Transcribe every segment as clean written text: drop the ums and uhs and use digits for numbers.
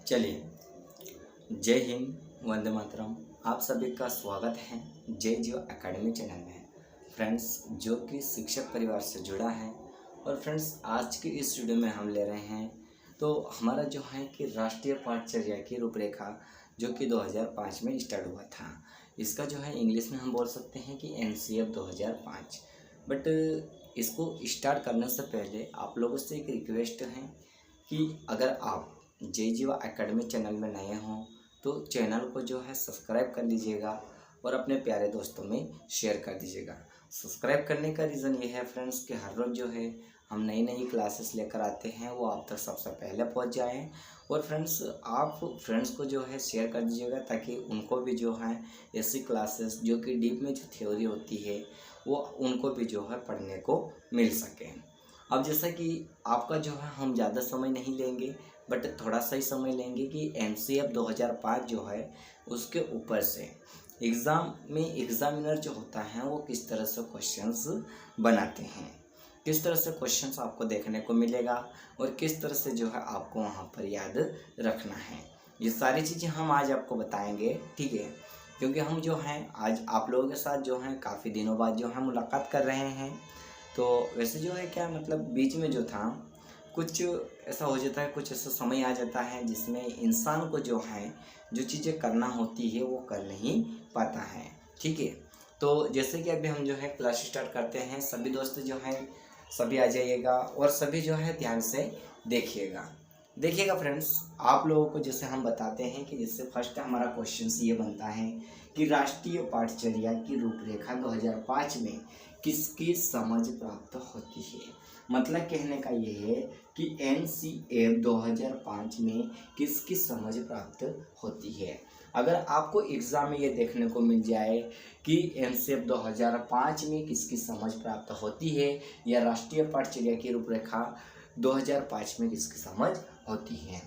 चलिए, जय हिंद, वंदे मातरम। आप सभी का स्वागत है जय जियो एकेडमी चैनल में। फ्रेंड्स, जो कि शिक्षक परिवार से जुड़ा है। और फ्रेंड्स, आज की इस वीडियो में हम ले रहे हैं तो हमारा जो है कि राष्ट्रीय पाठचर्या की रूपरेखा जो कि 2005 में स्टार्ट हुआ था। इसका जो है इंग्लिश में हम बोल सकते हैं कि NCF 2005। बट इसको स्टार्ट करने से पहले आप लोगों से एक रिक्वेस्ट है कि अगर आप जय जियो एकेडमी चैनल में नए हों तो चैनल को जो है सब्सक्राइब कर लीजिएगा और अपने प्यारे दोस्तों में शेयर कर दीजिएगा। सब्सक्राइब करने का रीज़न ये है फ्रेंड्स कि हर रोज़ जो है हम नई नई क्लासेस लेकर आते हैं, वो आप तक सबसे पहले पहुंच जाएं। और फ्रेंड्स, आप फ्रेंड्स को जो है शेयर कर दीजिएगा ताकि उनको भी जो है ऐसी क्लासेस जो कि डीप में जो थ्योरी होती है वो उनको भी जो है पढ़ने को मिल सके। अब जैसा कि आपका जो है हम ज़्यादा समय नहीं लेंगे, बट थोड़ा सा ही समय लेंगे कि NCF 2005 जो है उसके ऊपर से एग्ज़ाम में एग्ज़ामिनर जो होता है वो किस तरह से क्वेश्चंस बनाते हैं, किस तरह से क्वेश्चंस आपको देखने को मिलेगा और किस तरह से जो है आपको वहाँ पर याद रखना है। ये सारी चीज़ें हम आज आपको बताएंगे, ठीक है। क्योंकि हम जो हैं आज आप लोगों के साथ जो हैं काफ़ी दिनों बाद जो है मुलाकात कर रहे हैं। तो वैसे जो है क्या मतलब बीच में जो था कुछ ऐसा हो जाता है, कुछ ऐसा समय आ जाता है जिसमें इंसान को जो है जो चीज़ें करना होती है वो कर नहीं पाता है, ठीक है। तो जैसे कि अभी हम जो है क्लास स्टार्ट करते हैं, सभी दोस्त जो हैं सभी आ जाइएगा और सभी जो है ध्यान से देखिएगा फ्रेंड्स। आप लोगों को जैसे हम बताते हैं कि जैसे फर्स्ट हमारा क्वेश्चन ये बनता है कि राष्ट्रीय पाठचर्या की रूपरेखा 2005 में किसकी समझ प्राप्त होती है। मतलब कहने का ये है कि NCF 2005 में किसकी समझ प्राप्त होती है। अगर आपको एग्ज़ाम में ये देखने को मिल जाए कि NCF 2005 में किसकी समझ प्राप्त होती है या राष्ट्रीय पाठचर्या की रूपरेखा 2005 में किसकी समझ होती है,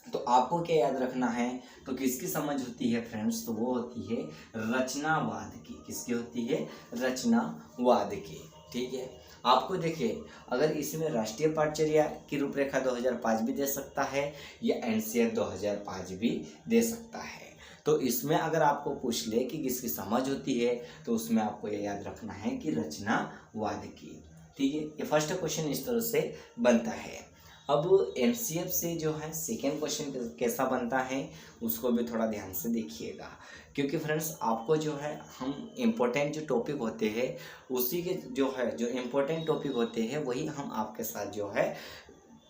तो आपको क्या याद रखना है। तो किसकी समझ होती है फ्रेंड्स, तो वो होती है रचनावाद की। किसकी होती है? रचनावाद की, ठीक है। आपको देखिए, अगर इसमें राष्ट्रीय पाठचर्या की रूपरेखा 2005 भी दे सकता है या NCF 2005 भी दे सकता है। तो इसमें अगर आपको पूछ ले कि किसकी समझ होती है तो उसमें आपको ये याद रखना है कि रचनावाद की, ठीक है। ये फर्स्ट क्वेश्चन इस तरह से बनता है। अब NCF से जो है सेकेंड क्वेश्चन कैसा बनता है उसको भी थोड़ा ध्यान से देखिएगा, क्योंकि फ्रेंड्स आपको जो है हम इम्पोर्टेंट जो टॉपिक होते हैं उसी के जो इम्पोर्टेंट टॉपिक होते हैं वही हम आपके साथ जो है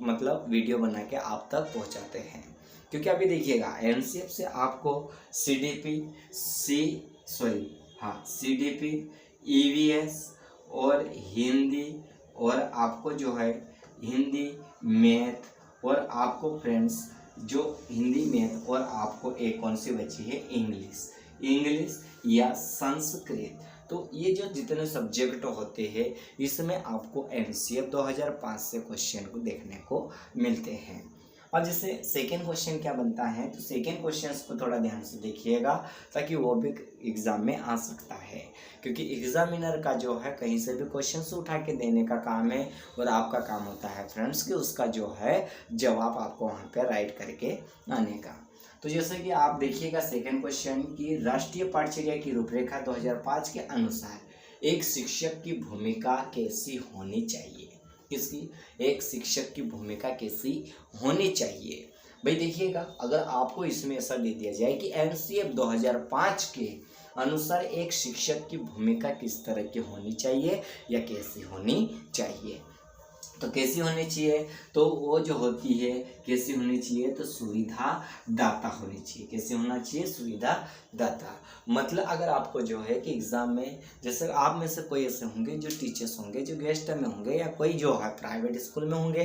मतलब वीडियो बना के आप तक पहुंचाते हैं। क्योंकि अभी देखिएगा NCF से आपको CDP, EVS और हिंदी और आपको जो है हिंदी मैथ और आपको फ्रेंड्स जो हिंदी मैथ और आपको एक कौन सी बची है इंग्लिश या संस्कृत। तो ये जो जितने सब्जेक्ट होते हैं इसमें आपको NCF 2005 से क्वेश्चन को देखने को मिलते हैं। अब जैसे सेकेंड क्वेश्चन क्या बनता है, तो सेकेंड क्वेश्चन को थोड़ा ध्यान से देखिएगा ताकि वो भी एग्ज़ाम में आ सकता है। क्योंकि एग्जामिनर का जो है कहीं से भी क्वेश्चन उठा के देने का काम है और आपका काम होता है फ्रेंड्स कि उसका जो है जवाब आपको वहाँ पे राइट करके आने का। तो जैसे कि आप देखिएगा सेकेंड क्वेश्चन की राष्ट्रीय पाठचर्या की रूपरेखा 2005 के अनुसार एक शिक्षक की भूमिका कैसी होनी चाहिए। किसकी? एक शिक्षक की भूमिका कैसी होनी चाहिए। भाई देखिएगा, अगर आपको इसमें ऐसा दे दिया जाए कि NCF 2005 के अनुसार एक शिक्षक की भूमिका किस तरह की होनी चाहिए या कैसी होनी चाहिए, तो कैसी होनी चाहिए, तो वो जो होती है कैसी होनी चाहिए, तो सुविधादाता होनी चाहिए। कैसे होना चाहिए? सुविधादाता। मतलब अगर आपको जो है कि एग्ज़ाम में जैसे आप में से कोई ऐसे होंगे जो टीचर्स होंगे जो गेस्ट में होंगे या कोई जो है प्राइवेट स्कूल में होंगे,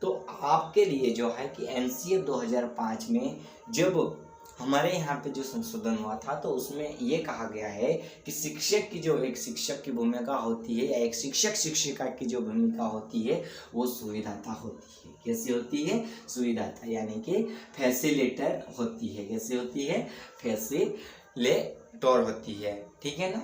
तो आपके लिए जो है कि NCF 2005 में जब हमारे यहाँ पे जो संशोधन हुआ था तो उसमें ये कहा गया है कि शिक्षक की जो एक शिक्षक की भूमिका होती है या एक शिक्षक शिक्षिका की जो भूमिका होती है वो सुविधाता होती है। कैसी होती है? सुविधाता, यानी कि फैसिलिटेटर होती है। कैसी होती है? फैसिलेटर होती है, ठीक है ना।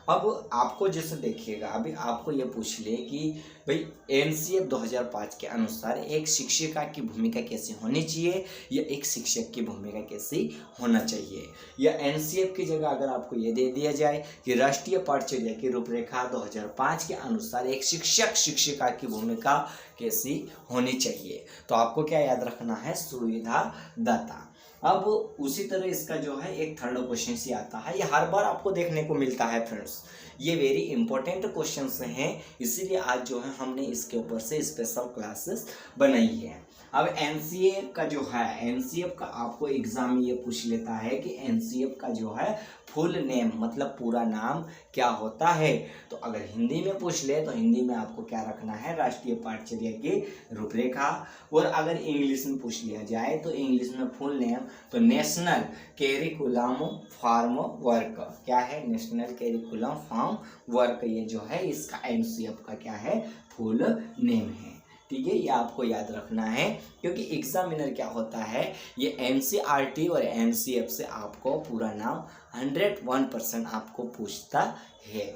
अब आपको जैसे देखिएगा, अभी आपको ये पूछ ले कि भाई एनसीएफ 2005 के अनुसार एक शिक्षिका की भूमिका कैसी होनी चाहिए या एक शिक्षक की भूमिका कैसी होना चाहिए, या एनसीएफ की जगह अगर आपको ये दे दिया जाए कि राष्ट्रीय पाठ्यचर्या की रूपरेखा 2005 के अनुसार एक शिक्षक शिक्षिका की भूमिका कैसी होनी चाहिए, तो आपको क्या याद रखना है, सुविधादाता। अब उसी तरह इसका जो है एक थर्ड क्वेश्चन से आता है, ये हर बार आपको देखने को मिलता है फ्रेंड्स, ये वेरी इंपॉर्टेंट क्वेश्चंस हैं, इसीलिए आज जो है हमने इसके ऊपर से स्पेशल क्लासेस बनाई है। अब एनसीएफ का जो है, एनसीएफ का आपको एग्जाम में ये पूछ लेता है कि एनसीएफ का जो है फुल नेम मतलब पूरा नाम क्या होता है, तो अगर हिंदी में पूछ ले तो हिंदी में आपको क्या रखना है, राष्ट्रीय पाठ्यचर्या की रूपरेखा। और अगर इंग्लिश में पूछ लिया जाए तो इंग्लिश में फुल नेम तो नेशनल कैरिकुलम फॉर्म वर्क, क्या है, नेशनल कैरिकुलम फॉर्म वर्क, ये जो है इसका एनसीएफ का क्या है, फुल नेम है। ठीक है, ये आपको याद रखना है, क्योंकि एग्जामिनर क्या होता है, ये एनसीईआरटी और एनसीएफ से आपको पूरा नाम 101% आपको पूछता है।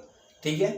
ठीक है,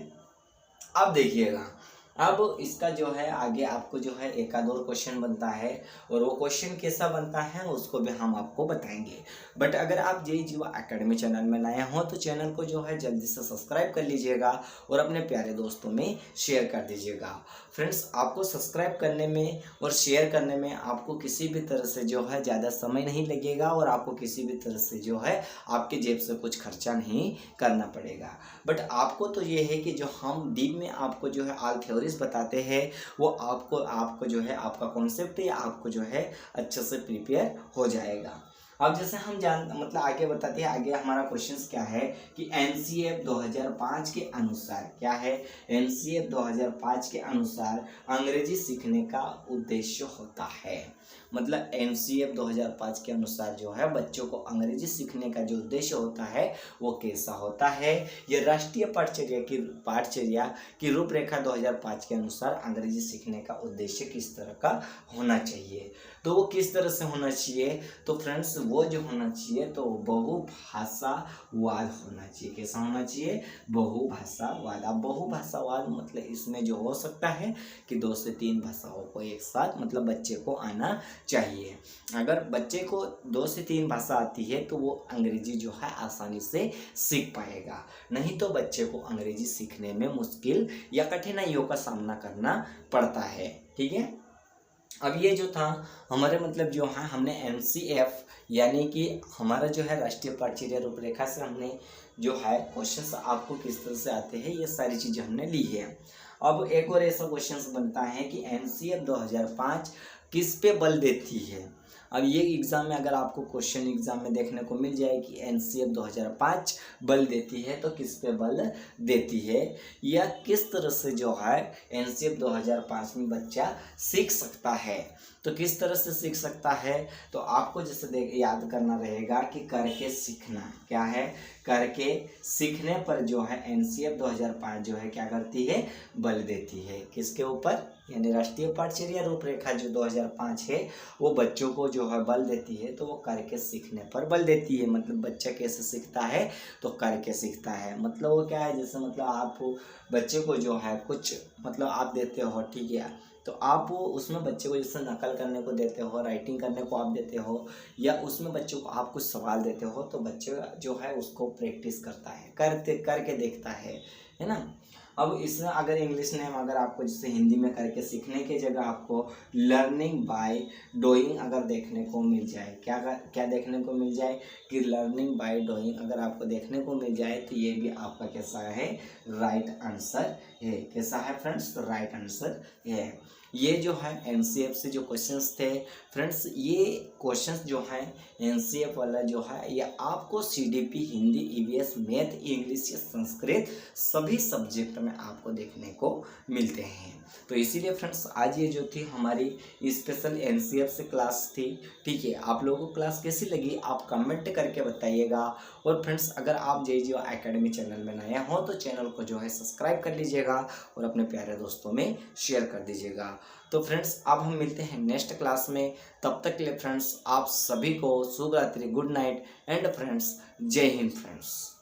अब देखिएगा, अब इसका जो है आगे आपको जो है एक आध और क्वेश्चन बनता है, और वो क्वेश्चन कैसा बनता है उसको भी हम आपको बताएंगे। बट अगर आप जय जीवा एकेडमी चैनल में नए हो तो चैनल को जो है जल्दी से सब्सक्राइब कर लीजिएगा और अपने प्यारे दोस्तों में शेयर कर दीजिएगा। फ्रेंड्स, आपको सब्सक्राइब करने में और शेयर करने में आपको किसी भी तरह से जो है ज़्यादा समय नहीं लगेगा, और आपको किसी भी तरह से जो है आपके जेब से कुछ खर्चा नहीं करना पड़ेगा। बट आपको तो ये है कि जो हम डीप में आपको जो है ऑल थ्योरीज बताते हैं, वो आपको जो है आपका कॉन्सेप्ट या आपको जो है अच्छे से प्रिपेयर हो जाएगा। अब जैसे हम मतलब आगे बताते हैं, आगे हमारा क्वेश्चन क्या है कि एनसीएफ 2005 के अनुसार क्या है, एनसीएफ 2005 के अनुसार अंग्रेजी सीखने का उद्देश्य होता है, मतलब एनसीएफ 2005 के अनुसार जो है बच्चों को अंग्रेजी सीखने का जो उद्देश्य होता है वो कैसा होता है, ये राष्ट्रीय पाठ्यचर्या की रूपरेखा 2005 के अनुसार अंग्रेजी सीखने का उद्देश्य किस तरह का होना चाहिए, तो वो किस तरह से होना चाहिए, तो फ्रेंड्स वो जो होना चाहिए तो बहुभाषावाद होना चाहिए। कैसा होना चाहिए, बहुभाषावाद। अब बहुभाषावाद मतलब इसमें जो हो सकता है कि 2 से 3 भाषाओं को एक साथ मतलब बच्चे को आना चाहिए। अगर बच्चे को 2 से 3 भाषा आती है तो वो अंग्रेजी जो है आसानी से सीख पाएगा, नहीं तो बच्चे को अंग्रेजी सीखने में मुश्किल या कठिनाइयों का सामना करना पड़ता है। ठीक है, अब ये जो था हमारे मतलब जो है हमने एनसीएफ यानी कि हमारा जो है राष्ट्रीय पाठ्यचर्या रूपरेखा से हमने जो है क्वेश्चंस आपको किस तरह से आते हैं ये सारी चीज़ें हमने ली है। अब एक और ऐसा क्वेश्चंस बनता है कि एनसीएफ 2005 किस पे बल देती है। अब ये एग्ज़ाम में अगर आपको क्वेश्चन एग्ज़ाम में देखने को मिल जाए कि एनसीएफ 2005 बल देती है तो किस पे बल देती है, या किस तरह से जो है एनसीएफ 2005 में बच्चा सीख सकता है, तो किस तरह से सीख सकता है, तो आपको जैसे याद करना रहेगा कि करके सीखना क्या है, करके सीखने पर जो है एनसीएफ 2005 जो है क्या करती है, बल देती है किसके ऊपर, यानी राष्ट्रीय पाठ्यचर्या रूपरेखा जो 2005 है वो बच्चों को जो है बल देती है, तो वो करके सीखने पर बल देती है। मतलब बच्चा कैसे सीखता है, तो करके सीखता है। मतलब वो क्या है, जैसे मतलब आप बच्चे को जो है कुछ मतलब आप देते हो, ठीक है, तो आप उसमें बच्चे को जैसे नकल करने को देते हो, राइटिंग करने को आप देते हो, या उसमें बच्चों को आप कुछ सवाल देते हो, तो बच्चे जो है उसको प्रैक्टिस करता है, करके देखता है ना। अब इसमें अगर इंग्लिश नेम अगर आपको जैसे हिंदी में करके सीखने की जगह आपको लर्निंग बाय डूइंग अगर देखने को मिल जाए, क्या देखने को मिल जाए कि लर्निंग बाय डूइंग अगर आपको देखने को मिल जाए, तो ये भी आपका कैसा है, राइट आंसर है। कैसा है फ्रेंड्स, राइट आंसर है। ये जो है एनसीएफ से जो क्वेश्चंस थे फ्रेंड्स, ये क्वेश्चंस जो है एनसीएफ वाला जो है ये आपको CDP, Hindi, EVS, math, English या संस्कृत सभी सब्जेक्ट में आपको देखने को मिलते हैं। तो इसीलिए फ्रेंड्स आज ये जो थी हमारी स्पेशल एनसीएफ से क्लास थी। ठीक है, आप लोगों को क्लास कैसी लगी आप कमेंट करके बताइएगा। और फ्रेंड्स अगर आप जय जीवा एकेडमी चैनल में नए हो तो चैनल को जो है सब्सक्राइब कर लीजिएगा और अपने प्यारे दोस्तों में शेयर कर दीजिएगा। तो फ्रेंड्स अब हम मिलते हैं नेक्स्ट क्लास में, तब तक के लिए फ्रेंड्स आप सभी को शुभ रात्रि, गुड नाइट एंड फ्रेंड्स जय हिंद फ्रेंड्स।